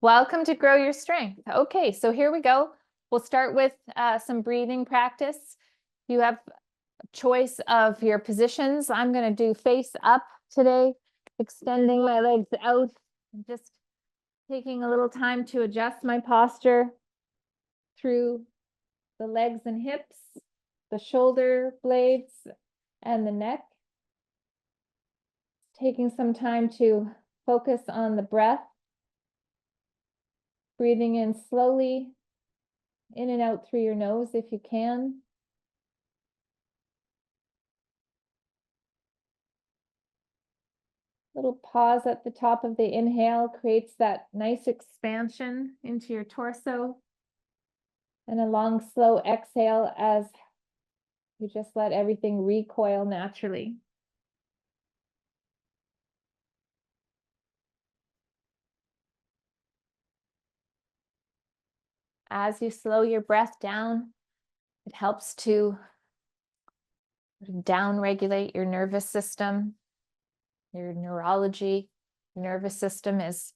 Welcome to Grow Your Strength. Okay, so here we go. We'll start with some breathing practice. You have a choice of your positions. I'm going to do face up today, extending my legs out, and just taking a little time to adjust my posture through the legs and hips, the shoulder blades, and the neck. Taking some time to focus on the breath. Breathing in slowly, in and out through your nose if you can. Little pause at the top of the inhale creates that nice expansion into your torso. And a long, slow exhale as you just let everything recoil naturally. As you slow your breath down, it helps to down-regulate your nervous system, your neurology. Your nervous system is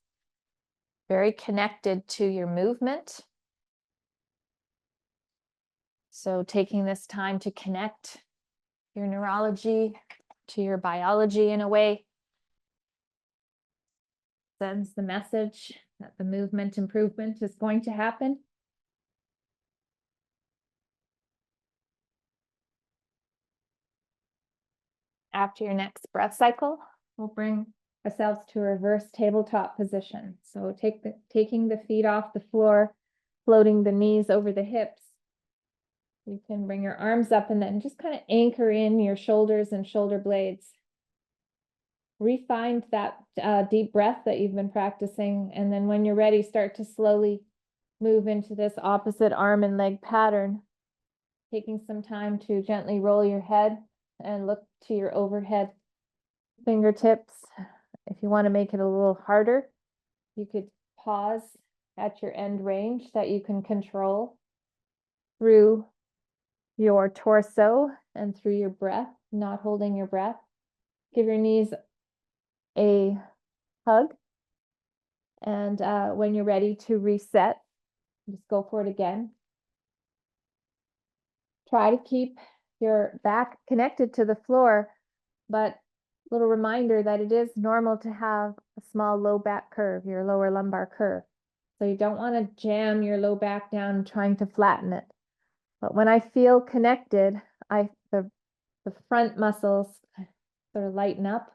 very connected to your movement. So taking this time to connect your neurology to your biology in a way sends the message that the movement improvement is going to happen. After your next breath cycle, we'll bring ourselves to a reverse tabletop position. So taking the feet off the floor, floating the knees over the hips. You can bring your arms up and then just kind of anchor in your shoulders and shoulder blades. Refind that deep breath that you've been practicing. And then when you're ready, start to slowly move into this opposite arm and leg pattern. Taking some time to gently roll your head and look to your overhead fingertips. If you want to make it a little harder, you could pause at your end range that you can control through your torso and through your breath, not holding your breath. Give your knees a hug. And when you're ready to reset, just go for it again. Try to keep your back connected to the floor, but little reminder that it is normal to have a small low back curve, your lower lumbar curve. So you don't want to jam your low back down trying to flatten it. But when I feel connected, the front muscles sort of lighten up,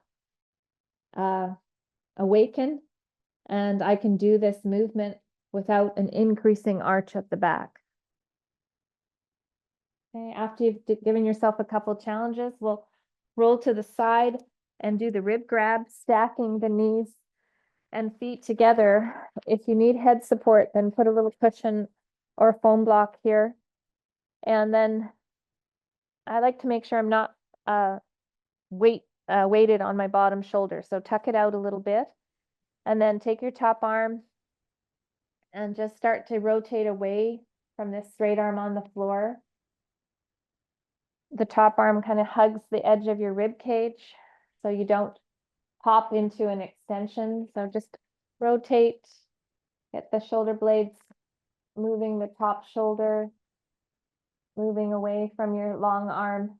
awaken, and I can do this movement without an increasing arch at the back. Okay, after you've given yourself a couple challenges, we'll roll to the side and do the rib grab, stacking the knees and feet together. If you need head support, then put a little cushion or foam block here. And then I like to make sure I'm not weighted on my bottom shoulder. So tuck it out a little bit. And then take your top arm and just start to rotate away from this straight arm on the floor. The top arm kind of hugs the edge of your rib cage so you don't pop into an extension. So just rotate, get the shoulder blades moving, the top shoulder moving away from your long arm.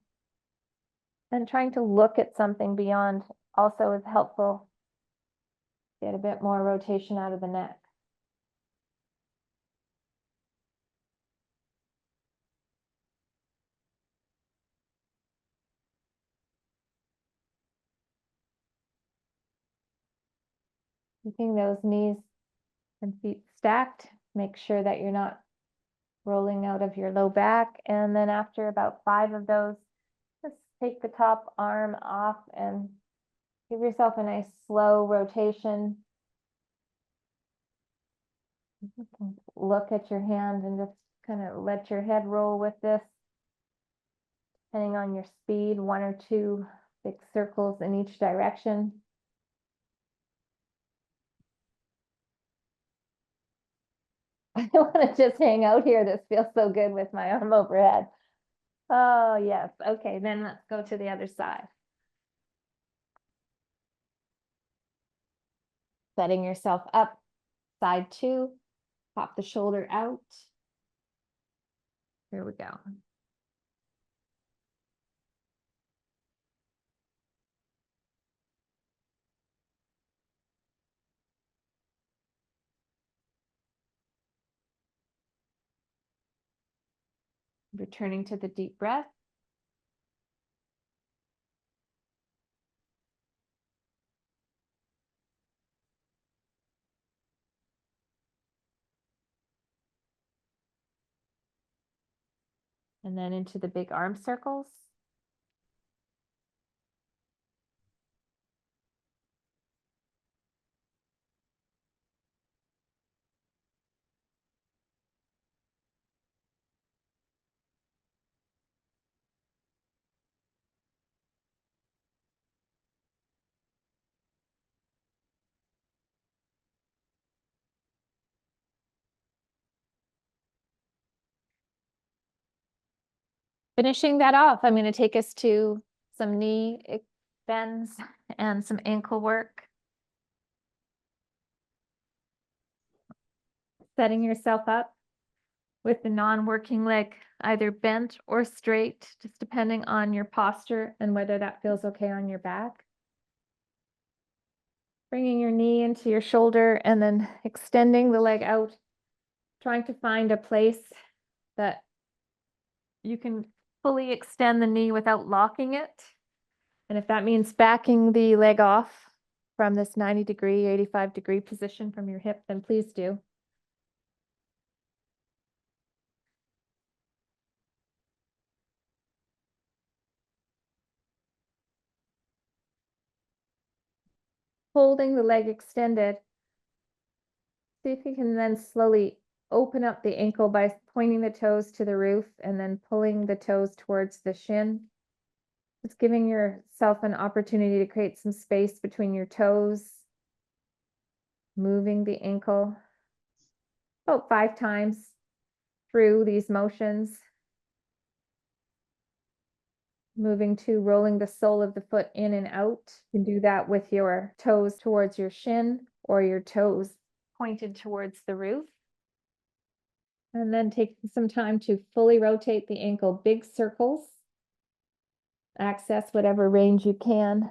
And trying to look at something beyond also is helpful. Get a bit more rotation out of the neck. Keeping those knees and feet stacked, make sure that you're not rolling out of your low back. And then after about 5 of those, just take the top arm off and give yourself a nice slow rotation. You can look at your hand and just kind of let your head roll with this. Depending on your speed, 1 or 2 big circles in each direction. I want to just hang out here. This feels so good with my arm overhead. Oh, yes. Okay, then let's go to the other side. Setting yourself up Side 2, pop the shoulder out. Here we go. Returning to the deep breath. And then into the big arm circles. Finishing that off, I'm going to take us to some knee bends and some ankle work. Setting yourself up with the non-working leg either bent or straight, just depending on your posture and whether that feels okay on your back. Bringing your knee into your shoulder and then extending the leg out, trying to find a place that you can fully extend the knee without locking it. And if that means backing the leg off from this 90-degree, 85-degree position from your hip, then please do. Holding the leg extended, see if you can then slowly open up the ankle by pointing the toes to the roof and then pulling the toes towards the shin. It's giving yourself an opportunity to create some space between your toes. Moving the ankle about 5 times through these motions. Moving to rolling the sole of the foot in and out. You can do that with your toes towards your shin or your toes pointed towards the roof. And then taking some time to fully rotate the ankle, big circles. Access whatever range you can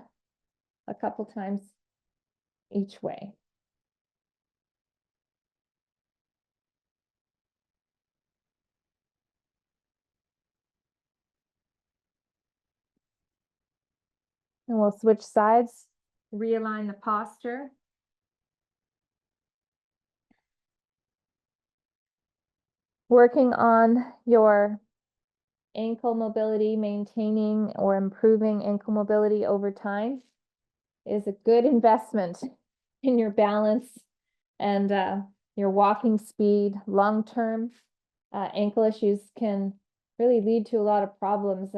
a couple times each way. And we'll switch sides, realign the posture. Working on your ankle mobility, maintaining or improving ankle mobility over time is a good investment in your balance and your walking speed. Long-term ankle issues can really lead to a lot of problems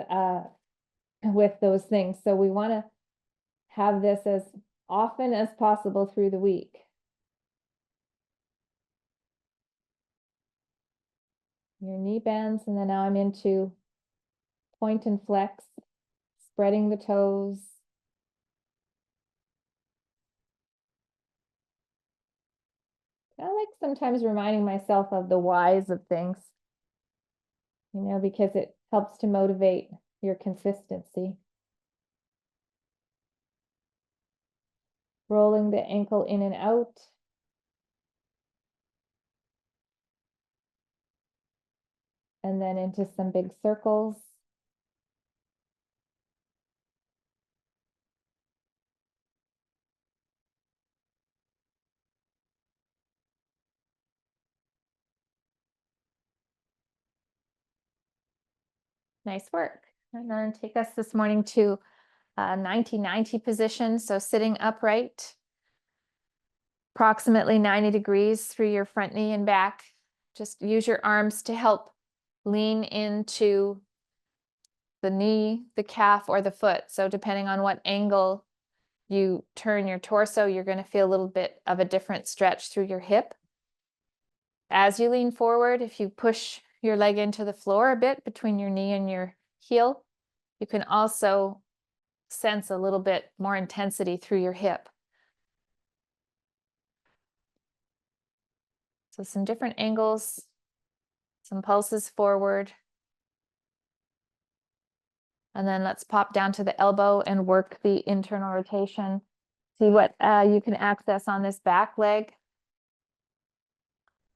with those things. So we want to have this as often as possible through the week. Your knee bends, and then now I'm into point and flex, spreading the toes. I like sometimes reminding myself of the whys of things, you know, because it helps to motivate your consistency. Rolling the ankle in and out. And then into some big circles. Nice work. And then take us this morning to 90-90 position. So sitting upright, approximately 90 degrees through your front knee and back. Just use your arms to help lean into the knee, the calf, or the foot. So depending on what angle you turn your torso, you're going to feel a little bit of a different stretch through your hip. As you lean forward, if you push your leg into the floor a bit between your knee and your heel, you can also sense a little bit more intensity through your hip. So some different angles, some pulses forward. And then let's pop down to the elbow and work the internal rotation. See what you can access on this back leg.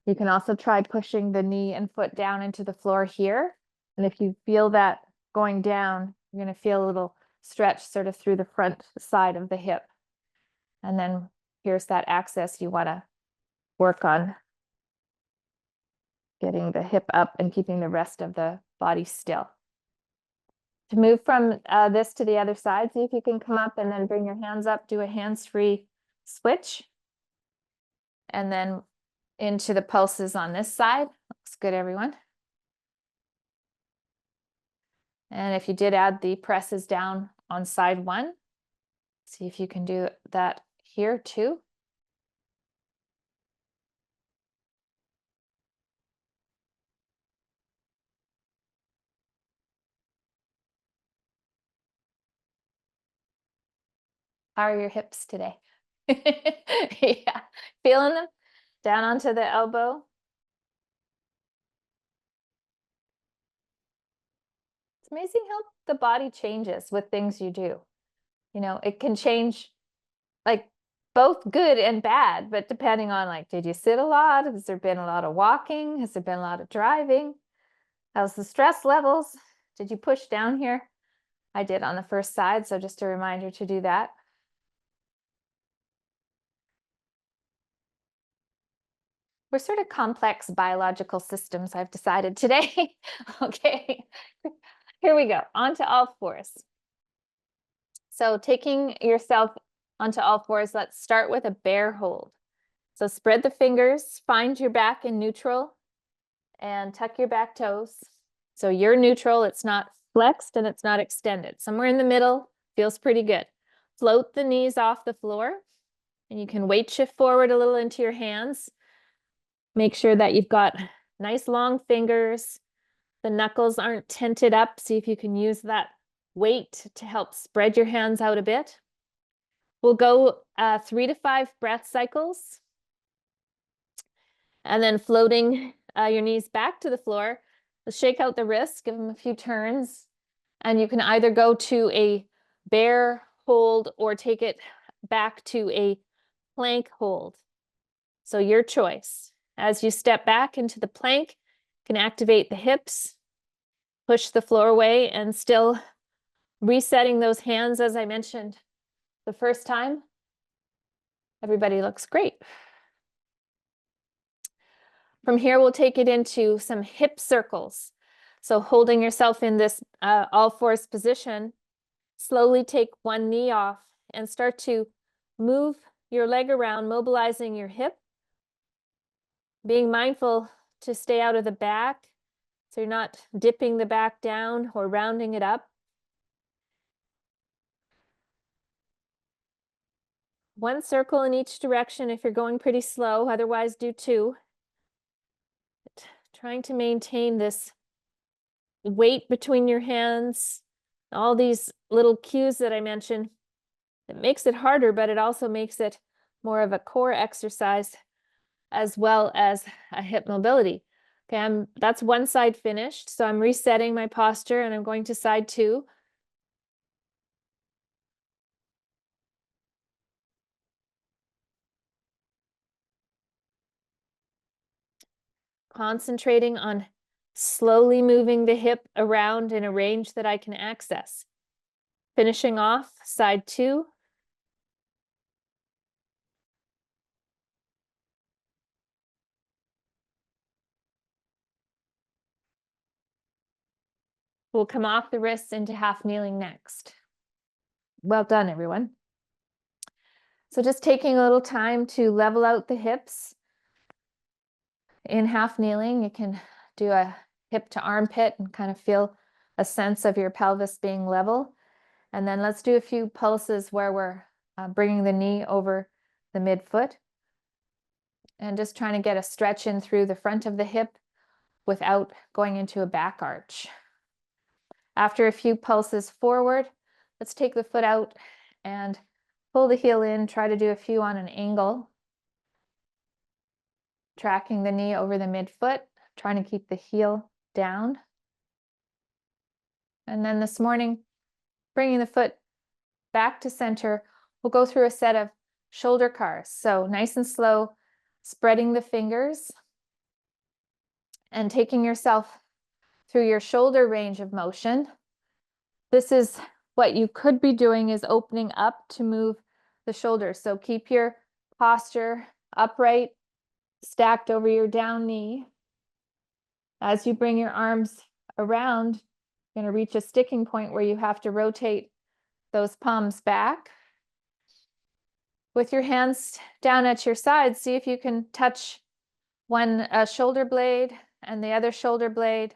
You can also try pushing the knee and foot down into the floor here. And if you feel that going down, you're going to feel a little stretch sort of through the front side of the hip. And then here's that access you want to work on getting the hip up and keeping the rest of the body still. To move from this to the other side, see if you can come up and then bring your hands up, do a hands-free switch. And then into the pulses on this side. Looks good, everyone. And if you did add the presses down on side one, see if you can do that here too. How are your hips today? Yeah, feeling them? Down onto the elbow. It's amazing how the body changes with things you do. You know, it can change like both good and bad, but depending on like, did you sit a lot? Has there been a lot of walking? Has there been a lot of driving? How's the stress levels? Did you push down here? I did on the first side, so just a reminder to do that. We're sort of complex biological systems, I've decided today. Okay, here we go, onto all fours. So taking yourself onto all fours, let's start with a bear hold. So spread the fingers, find your back in neutral, and tuck your back toes. So you're neutral, it's not flexed and it's not extended. Somewhere in the middle, feels pretty good. Float the knees off the floor, and you can weight shift forward a little into your hands. Make sure that you've got nice long fingers. The knuckles aren't tented up. See if you can use that weight to help spread your hands out a bit. We'll go 3 to 5 breath cycles. And then floating your knees back to the floor. Let's shake out the wrists, give them a few turns. And you can either go to a bear hold or take it back to a plank hold. So your choice. As you step back into the plank, you can activate the hips, push the floor away, and still resetting those hands as I mentioned the first time. Everybody looks great. From here, we'll take it into some hip circles. So holding yourself in this all fours position, slowly take one knee off and start to move your leg around, mobilizing your hip. Being mindful to stay out of the back, so you're not dipping the back down or rounding it up. One circle in each direction if you're going pretty slow, otherwise do 2. Trying to maintain this weight between your hands, all these little cues that I mentioned. It makes it harder, but it also makes it more of a core exercise as well as a hip mobility. Okay, that's one side finished. So I'm resetting my posture and I'm going to side 2. Concentrating on slowly moving the hip around in a range that I can access. Finishing off side 2. We'll come off the wrists into half kneeling next. Well done, everyone. So just taking a little time to level out the hips. In half kneeling, you can do a hip to armpit and kind of feel a sense of your pelvis being level. And then let's do a few pulses where we're bringing the knee over the midfoot and just trying to get a stretch in through the front of the hip without going into a back arch. After a few pulses forward, let's take the foot out and pull the heel in, try to do a few on an angle. tracking the knee over the midfoot, trying to keep the heel down. And then this morning, bringing the foot back to center, we'll go through a set of shoulder cars. So nice and slow, spreading the fingers and taking yourself through your shoulder range of motion. This is what you could be doing, is opening up to move the shoulders. So keep your posture upright, stacked over your down knee. As you bring your arms around, you're going to reach a sticking point where you have to rotate those palms back. With your hands down at your sides, see if you can touch one shoulder blade and the other shoulder blade,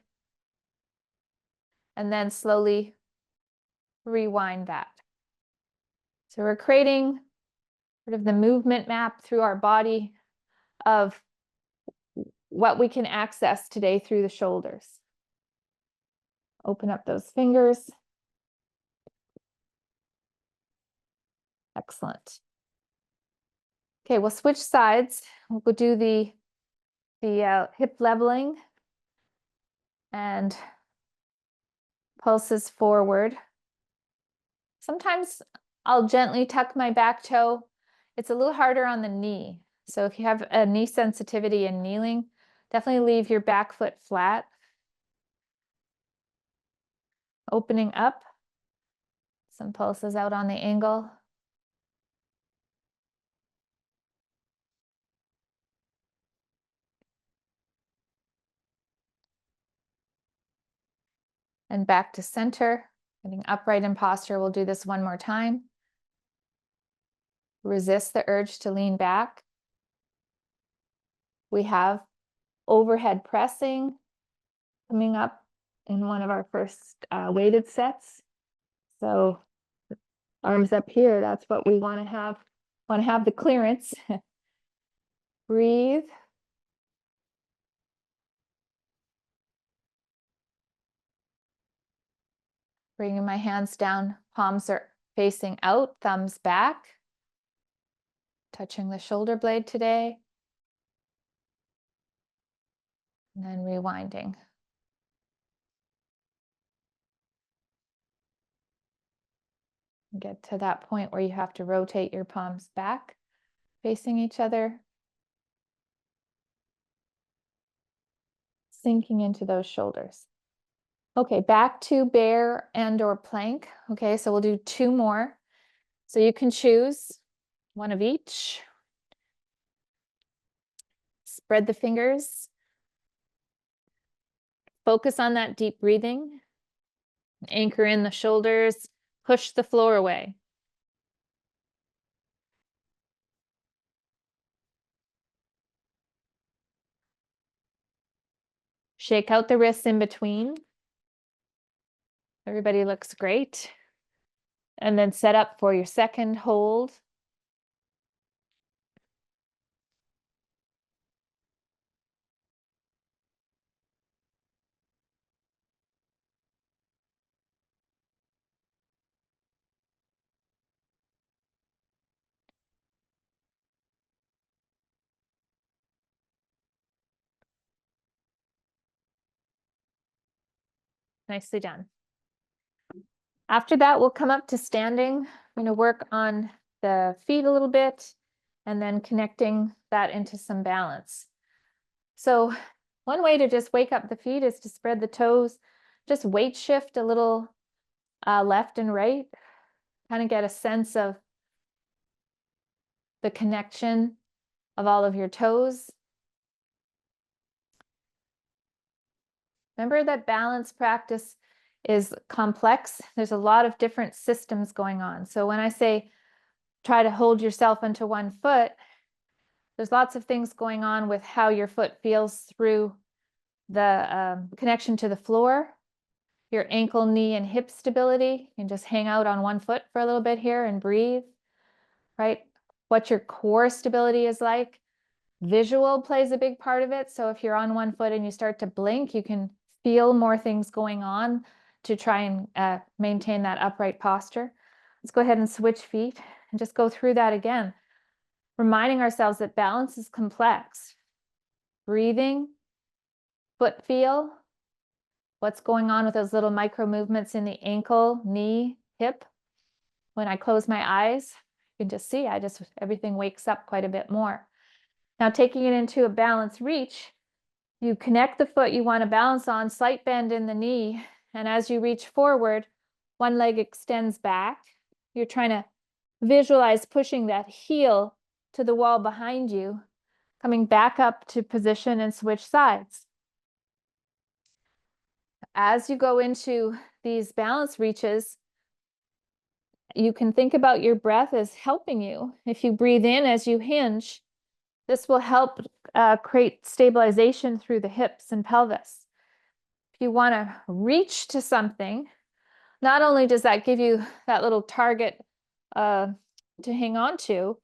and then slowly rewind that. So we're creating sort of the movement map through our body of what we can access today through the shoulders. Open up those fingers. Excellent. Okay, we'll switch sides. We'll do the hip leveling and pulses forward. Sometimes I'll gently tuck my back toe. It's a little harder on the knee. So if you have a knee sensitivity in kneeling, definitely leave your back foot flat. Opening up. Some pulses out on the angle. And back to center, getting upright in posture. We'll do this one more time. Resist the urge to lean back. We have overhead pressing coming up in one of our first weighted sets. So arms up here, that's what we want to have. Want to have the clearance. Breathe. Bringing my hands down, palms are facing out, thumbs back. Touching the shoulder blade today. And then rewinding. Get to that point where you have to rotate your palms back, facing each other. Sinking into those shoulders. Okay, back to bear and or plank. Okay, so we'll do two more. So you can choose one of each. Spread the fingers. Focus on that deep breathing. Anchor in the shoulders. Push the floor away. Shake out the wrists in between. Everybody looks great. And then set up for your second hold. Nicely done. After that, we'll come up to standing. I'm going to work on the feet a little bit and then connecting that into some balance. So one way to just wake up the feet is to spread the toes, just weight shift a little left and right, kind of get a sense of the connection of all of your toes. Remember that balance practice is complex. There's a lot of different systems going on. So when I say try to hold yourself into one foot, there's lots of things going on with how your foot feels through the connection to the floor, your ankle, knee, and hip stability. You can just hang out on one foot for a little bit here and breathe, right? What your core stability is like. Visual plays a big part of it. So if you're on one foot and you start to blink, you can feel more things going on to try and maintain that upright posture. Let's go ahead and switch feet and just go through that again, reminding ourselves that balance is complex. breathing, foot feel, what's going on with those little micro movements in the ankle, knee, hip. When I close my eyes, you can just see, everything wakes up quite a bit more. Now taking it into a balanced reach, you connect the foot you want to balance on, slight bend in the knee, and as you reach forward, one leg extends back. You're trying to visualize pushing that heel to the wall behind you, coming back up to position and switch sides. As you go into these balance reaches, you can think about your breath as helping you. If you breathe in as you hinge, this will help create stabilization through the hips and pelvis. If you want to reach to something, not only does that give you that little target to hang on to,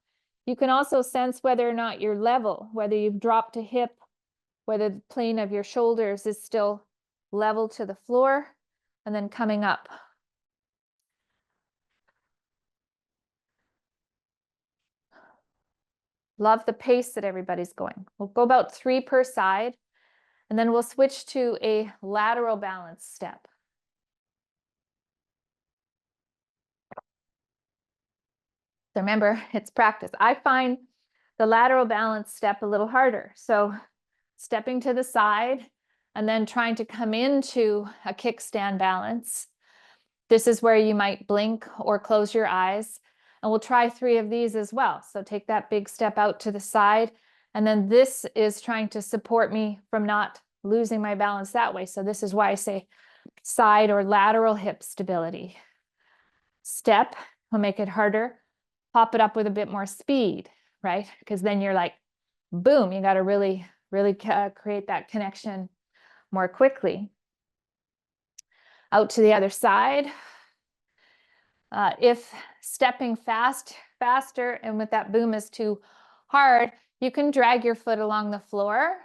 you can also sense whether or not you're level, whether you've dropped a hip, whether the plane of your shoulders is still level to the floor, and then coming up. Love the pace that everybody's going. We'll go about 3 per side, and then we'll switch to a lateral balance step. So remember, it's practice. I find the lateral balance step a little harder. So stepping to the side and then trying to come into a kickstand balance. This is where you might blink or close your eyes. And we'll try 3 of these as well. So take that big step out to the side. And then this is trying to support me from not losing my balance that way. So this is why I say side or lateral hip stability. Step will make it harder. Pop it up with a bit more speed, right? Because then you're like, boom, you got to really create that connection more quickly. Out to the other side. If stepping faster, and with that boom is too hard, you can drag your foot along the floor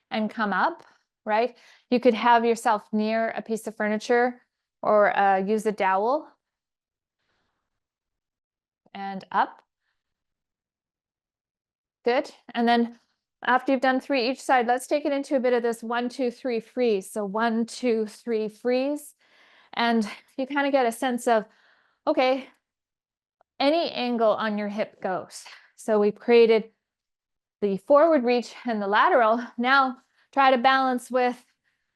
and come up, right? You could have yourself near a piece of furniture or use a dowel and up. Good. And then after you've done 3 each side, let's take it into a bit of this 1, 2, 3 freeze. So 1, 2, 3 freeze. And you kind of get a sense of, okay, any angle on your hip goes. So we've created the forward reach and the lateral. Now try to balance with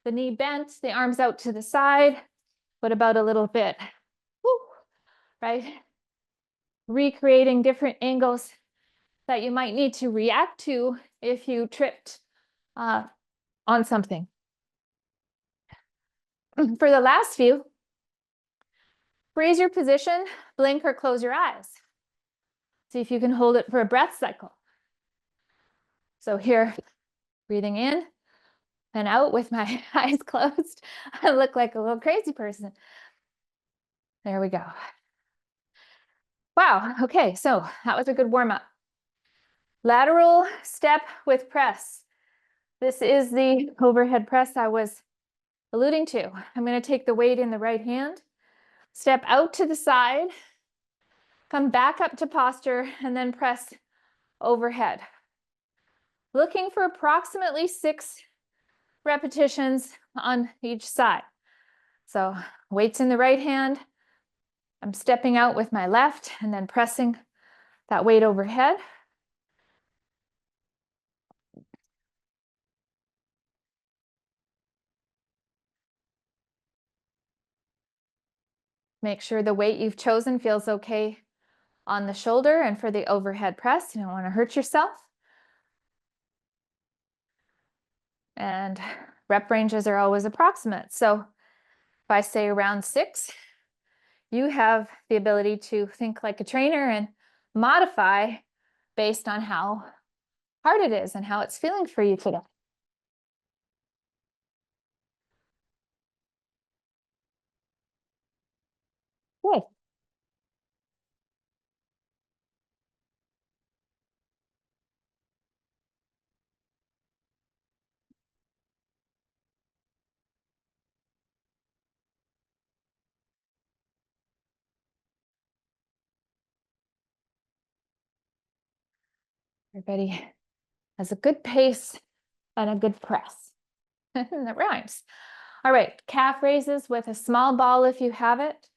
the knee bent, the arms out to the side. What about a little bit? Woo, right? Recreating different angles that you might need to react to if you tripped on something. For the last few, freeze your position, blink or close your eyes. See if you can hold it for a breath cycle. So here, breathing in and out with my eyes closed. I look like a little crazy person. There we go. Wow, okay, so that was a good warm-up. Lateral step with press. This is the overhead press I was alluding to. I'm going to take the weight in the right hand, step out to the side, come back up to posture, and then press overhead. Looking for approximately 6 repetitions on each side. So weights in the right hand, I'm stepping out with my left and then pressing that weight overhead. Make sure the weight you've chosen feels okay on the shoulder, and for the overhead press, you don't want to hurt yourself. And rep ranges are always approximate. So if I say around 6, you have the ability to think like a trainer and modify based on how hard it is and how it's feeling for you today. Good. Everybody has a good pace and a good press. That rhymes. All right, calf raises with a small ball if you have it.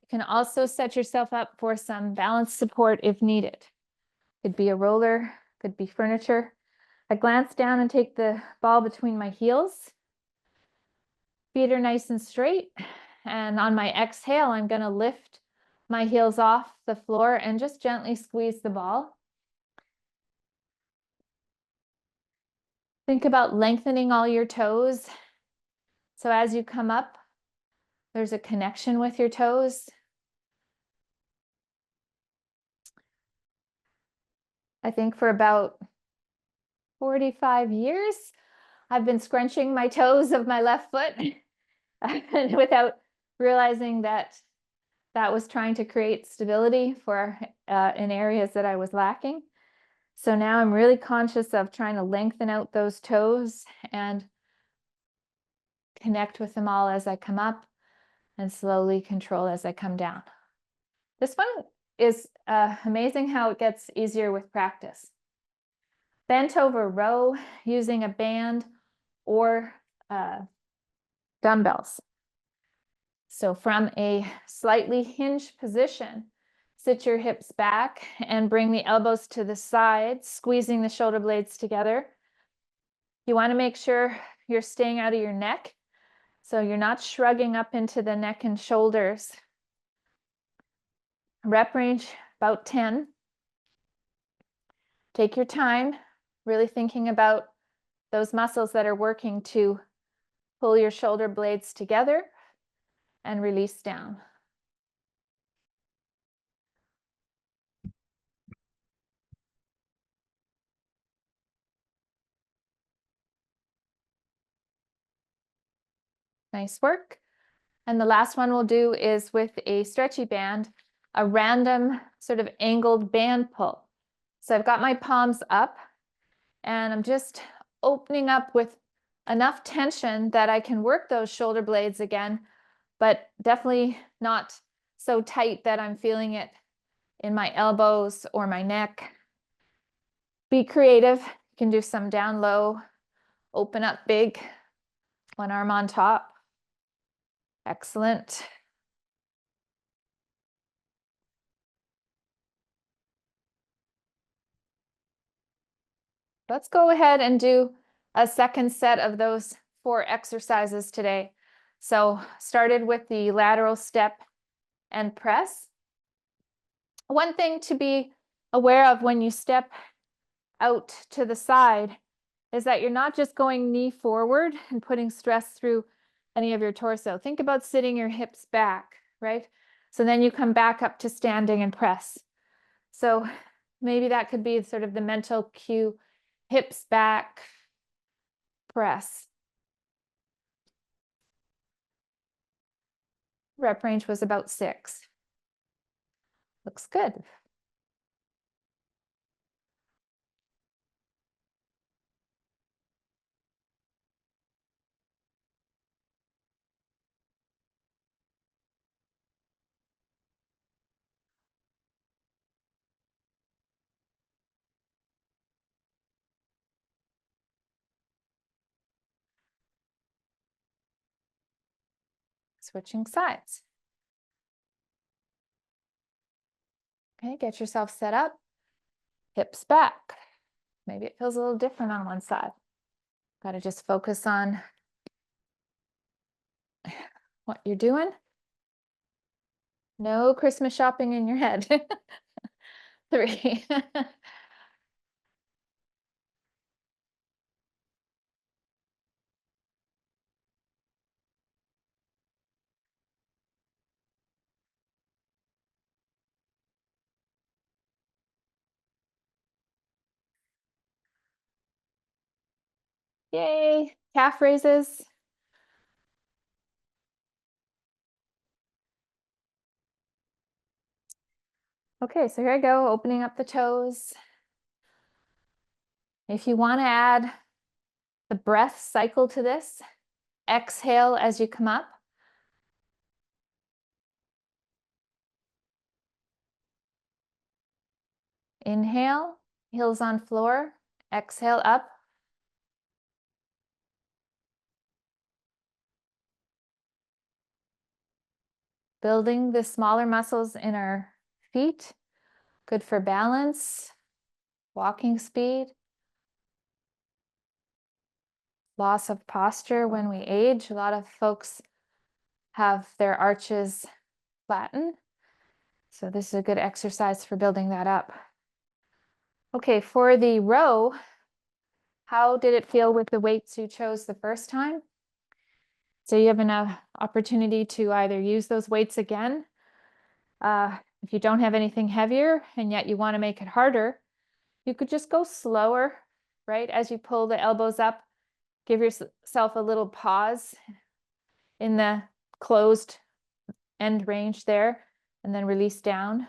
You can also set yourself up for some balance support if needed. Could be a roller, could be furniture. I glance down and take the ball between my heels. Feet are nice and straight. And on my exhale, I'm going to lift my heels off the floor and just gently squeeze the ball. Think about lengthening all your toes. So as you come up, there's a connection with your toes. I think for about 45 years, I've been scrunching my toes of my left foot without realizing that that was trying to create stability for in areas that I was lacking. So now I'm really conscious of trying to lengthen out those toes and connect with them all as I come up and slowly control as I come down. This one is amazing how it gets easier with practice. Bent over row using a band or dumbbells. So from a slightly hinged position, sit your hips back and bring the elbows to the sides, squeezing the shoulder blades together. You want to make sure you're staying out of your neck, so you're not shrugging up into the neck and shoulders. Rep range about 10. Take your time, really thinking about those muscles that are working to pull your shoulder blades together and release down. Nice work. And the last one we'll do is with a stretchy band, a random sort of angled band pull. So I've got my palms up and I'm just opening up with enough tension that I can work those shoulder blades again, but definitely not so tight that I'm feeling it in my elbows or my neck. Be creative. You can do some down low, open up big, one arm on top. Excellent. Let's go ahead and do a second set of those 4 exercises today. So started with the lateral step and press. One thing to be aware of when you step out to the side is that you're not just going knee forward and putting stress through any of your torso. Think about sitting your hips back, right? So then you come back up to standing and press. So maybe that could be sort of the mental cue, hips back, press. Rep range was about 6. Looks good. Switching sides. Okay, get yourself set up. Hips back. Maybe it feels a little different on one side. Got to just focus on what you're doing. No Christmas shopping in your head. 3. Yay, calf raises. Okay, so here I go, opening up the toes. If you want to add the breath cycle to this, exhale as you come up. Inhale, heels on floor, exhale up. building the smaller muscles in our feet, good for balance, walking speed, loss of posture when we age. A lot of folks have their arches flatten. So this is a good exercise for building that up. Okay, for the row, how did it feel with the weights you chose the first time? So you have an opportunity to either use those weights again. If you don't have anything heavier and yet you want to make it harder, you could just go slower, right? As you pull the elbows up, give yourself a little pause in the closed end range there, and then release down.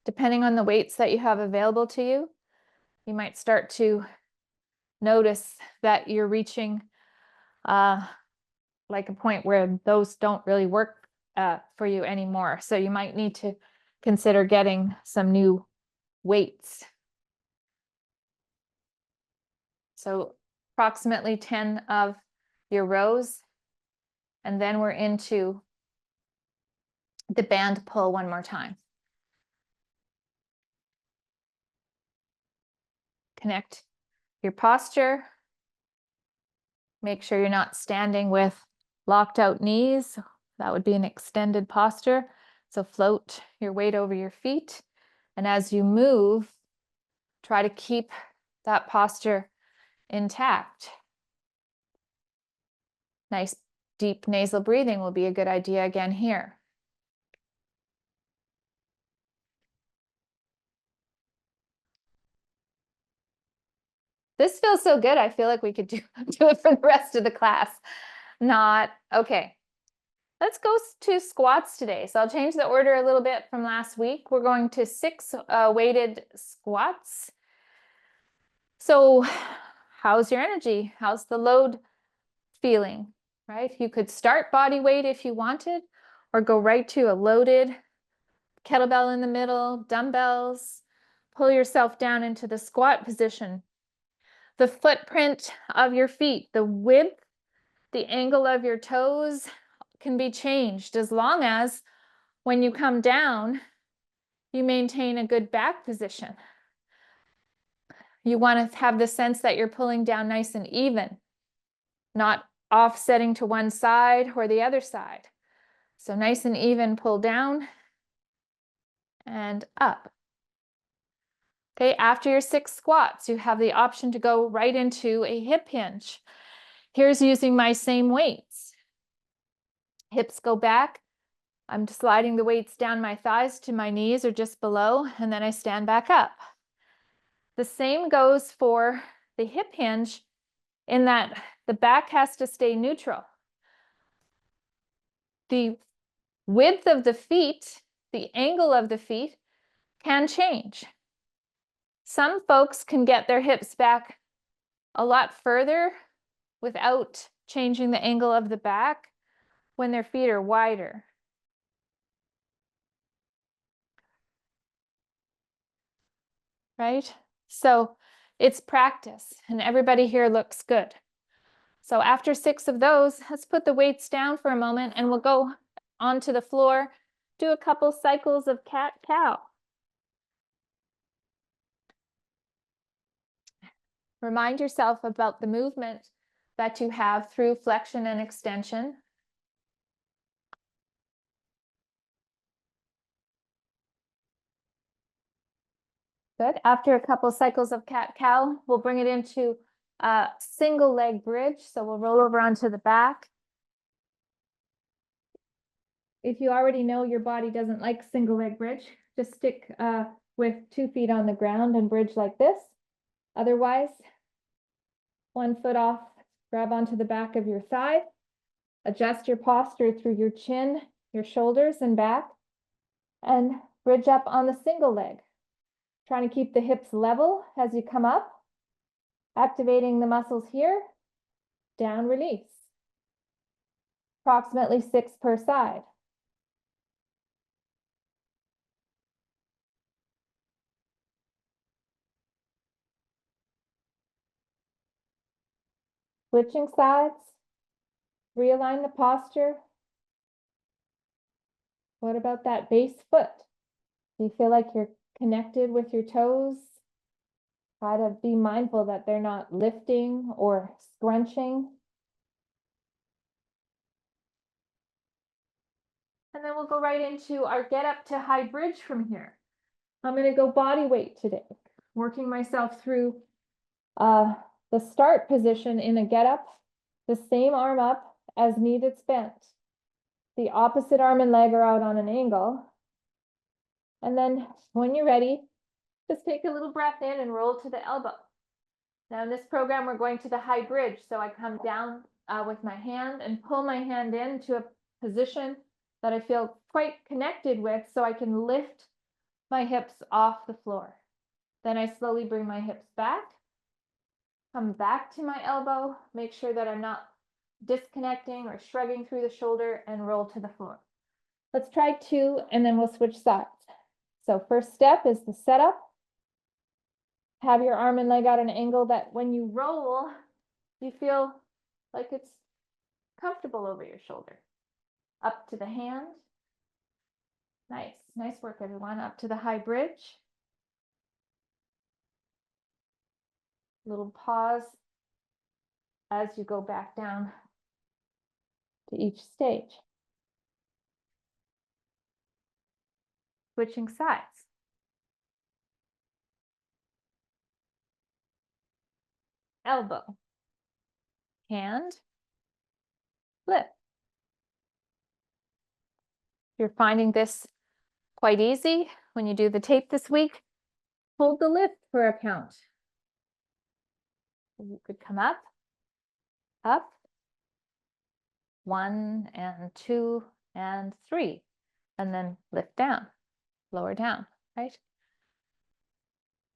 Depending on the weights that you have available to you, you might start to notice that you're reaching like a point where those don't really work for you anymore. So you might need to consider getting some new weights. So approximately 10 of your rows, and then we're into the band pull one more time. Connect your posture. Make sure you're not standing with locked out knees. That would be an extended posture. So float your weight over your feet. And as you move, try to keep that posture intact. Nice deep nasal breathing will be a good idea again here. This feels so good. I feel like we could do it for the rest of the class. Not okay. Let's go to squats today. So I'll change the order a little bit from last week. We're going to 6 weighted squats. So how's your energy? How's the load feeling, right? You could start body weight if you wanted, or go right to a loaded kettlebell in the middle, dumbbells. Pull yourself down into the squat position. The footprint of your feet, the width, the angle of your toes can be changed as long as when you come down, you maintain a good back position. You want to have the sense that you're pulling down nice and even, not offsetting to one side or the other side. So nice and even pull down and up. Okay, after your 6 squats, you have the option to go right into a hip hinge. Here's using my same weights. Hips go back. I'm sliding the weights down my thighs to my knees or just below, and then I stand back up. The same goes for the hip hinge in that the back has to stay neutral. The width of the feet, the angle of the feet can change. Some folks can get their hips back a lot further without changing the angle of the back when their feet are wider. Right? So it's practice, and everybody here looks good. So after 6 of those, let's put the weights down for a moment and we'll go onto the floor, do a couple cycles of cat-cow. Remind yourself about the movement that you have through flexion and extension. Good. After a couple cycles of cat-cow, we'll bring it into a single leg bridge. So we'll roll over onto the back. If you already know your body doesn't like single leg bridge, just stick with 2 feet on the ground and bridge like this. Otherwise, 1 foot off, grab onto the back of your thigh, adjust your posture through your chin, your shoulders and back, and bridge up on the single leg. Trying to keep the hips level as you come up, activating the muscles here, down, release. Approximately 6 per side. Switching sides, realign the posture, What about that base foot? Do you feel like you're connected with your toes? Try to be mindful that they're not lifting or scrunching. And then we'll go right into our get up to high bridge from here. I'm going to go body weight today, working myself through the start position in a get up, the same arm up as knee that's bent. The opposite arm and leg are out on an angle. And then when you're ready, just take a little breath in and roll to the elbow. Now in this program, we're going to the high bridge. So I come down with my hand and pull my hand into a position that I feel quite connected with, so I can lift my hips off the floor. Then I slowly bring my hips back, come back to my elbow, make sure that I'm not disconnecting or shrugging through the shoulder, and roll to the floor. Let's try 2 and then we'll switch sides. So first step is the setup. Have your arm and leg at an angle that when you roll, you feel like it's comfortable over your shoulder. Up to the hand. Nice, nice work everyone. Up to the high bridge. Little pause as you go back down to each stage. Switching sides. Elbow, hand, lift. If you're finding this quite easy when you do the tape this week, hold the lift for a count. You could come up, 1 and 2 and 3, and then lift down, lower down, right?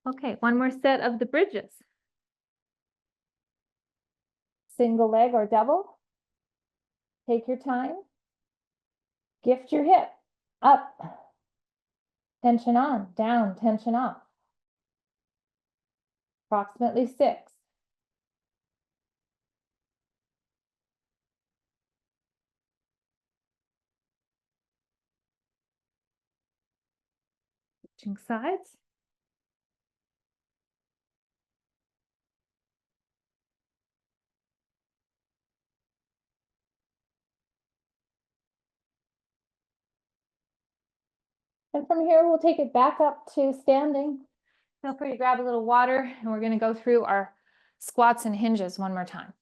Okay, one more set of the bridges. Single leg or double. Take your time. Gift your hip. Up. Tension on. Down. Tension off. Approximately 6. Switching sides. And from here, we'll take it back up to standing. Feel free to grab a little water, and we're going to go through our squats and hinges one more time.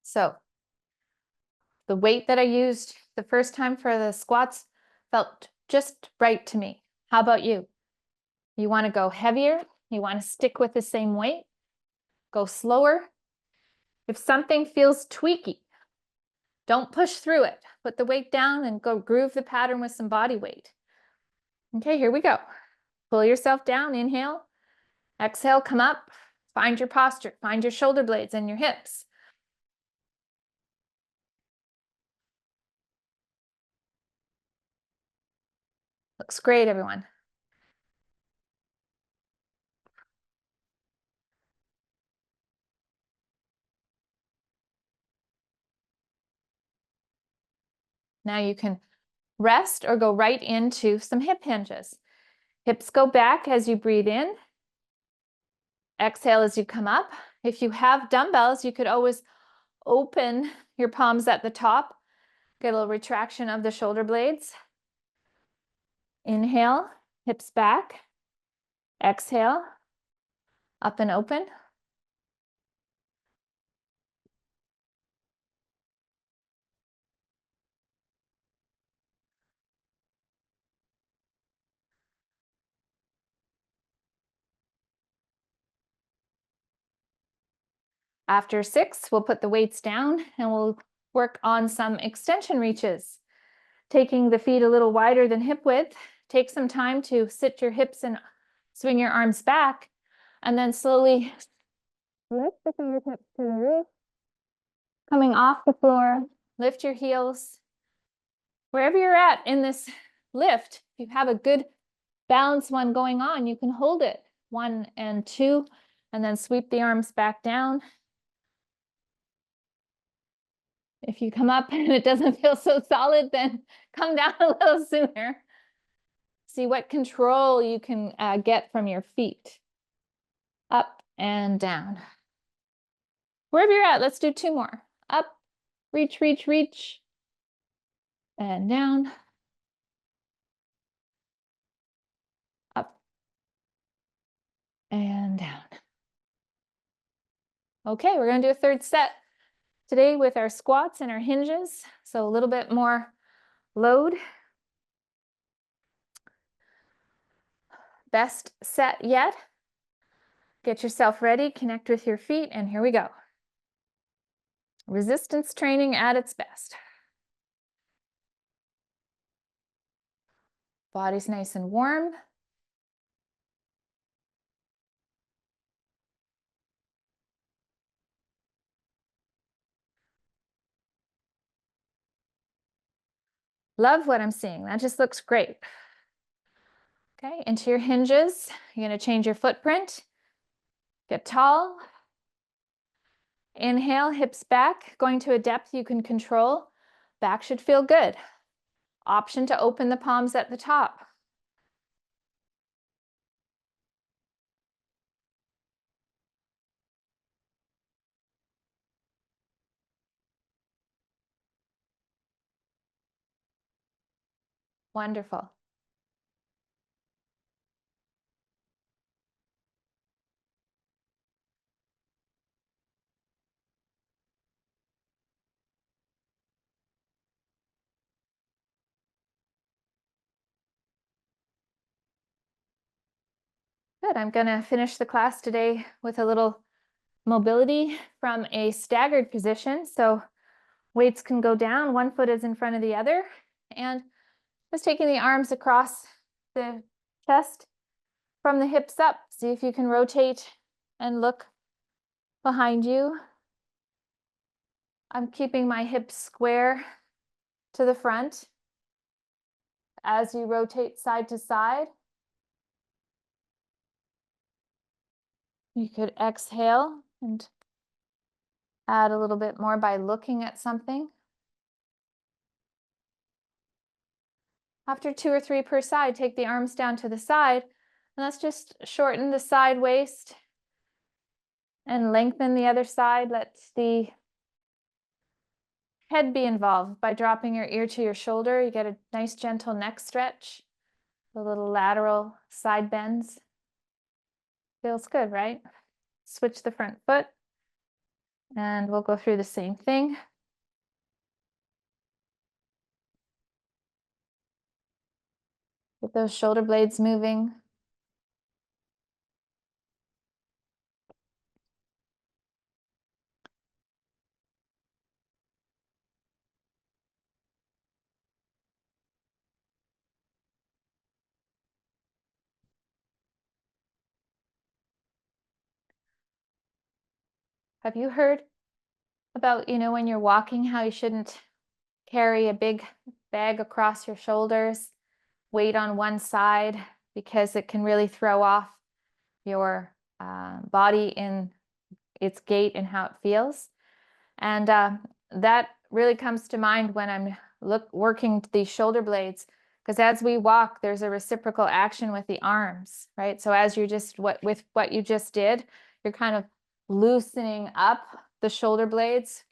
So the weight that I used the first time for the squats felt just right to me. How about you? You want to go heavier? You want to stick with the same weight? Go slower? If something feels tweaky, don't push through it. Put the weight down and go groove the pattern with some body weight. Okay, here we go. Pull yourself down, inhale. Exhale, come up. Find your posture. Find your shoulder blades and your hips. Looks great, everyone. Now you can rest or go right into some hip hinges. Hips go back as you breathe in. Exhale as you come up. If you have dumbbells, you could always open your palms at the top. Get a little retraction of the shoulder blades. Inhale, hips back. Exhale, up and open. After 6, we'll put the weights down and we'll work on some extension reaches. Taking the feet a little wider than hip width, take some time to sit your hips and swing your arms back, and then slowly lift the fingertips to the roof. Coming off the floor, lift your heels. Wherever you're at in this lift, if you have a good balanced one going on, you can hold it 1 and 2, and then sweep the arms back down. If you come up and it doesn't feel so solid, then come down a little sooner. See what control you can get from your feet. Up and down. Wherever you're at, let's do 2 more. Up, reach, reach, reach. And down. Up. And down. Okay, we're going to do a 3rd set today with our squats and our hinges. So a little bit more load. Best set yet. Get yourself ready, connect with your feet, and here we go. Resistance training at its best. Body's nice and warm. Love what I'm seeing. That just looks great. Okay, into your hinges. You're going to change your footprint. Get tall. Inhale, hips back, going to a depth you can control. Back should feel good. Option to open the palms at the top. Wonderful. Good. I'm going to finish the class today with a little mobility from a staggered position. So weights can go down. One foot is in front of the other. And just taking the arms across the chest from the hips up. See if you can rotate and look behind you. I'm keeping my hips square to the front. As you rotate side to side, you could exhale and add a little bit more by looking at something. After 2 or 3 per side, take the arms down to the side, and let's just shorten the side waist and lengthen the other side. Let the head be involved by dropping your ear to your shoulder. You get a nice gentle neck stretch, the little lateral side bends. Feels good, right? Switch the front foot, and we'll go through the same thing. Get those shoulder blades moving. Have you heard about, when you're walking, how you shouldn't carry a big bag across your shoulders, weight on one side, because it can really throw off your body in its gait and how it feels. And that really comes to mind when I'm working these shoulder blades, because as we walk, there's a reciprocal action with the arms, right? So as you're just, with what you just did, you're kind of loosening up the shoulder blades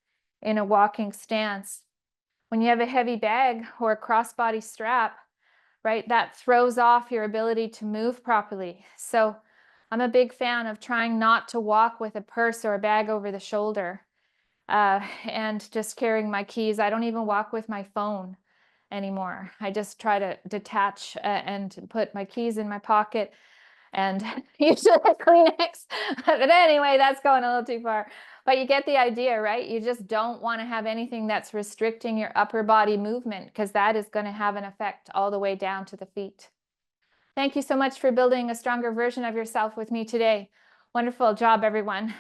in a walking stance. When you have a heavy bag or a crossbody strap, right, that throws off your ability to move properly. So I'm a big fan of trying not to walk with a purse or a bag over the shoulder and just carrying my keys. I don't even walk with my phone anymore. I just try to detach and put my keys in my pocket and usually a Kleenex. But anyway, that's going a little too far. But you get the idea, right? You just don't want to have anything that's restricting your upper body movement, because that is going to have an effect all the way down to the feet. Thank you so much for building a stronger version of yourself with me today. Wonderful job, everyone.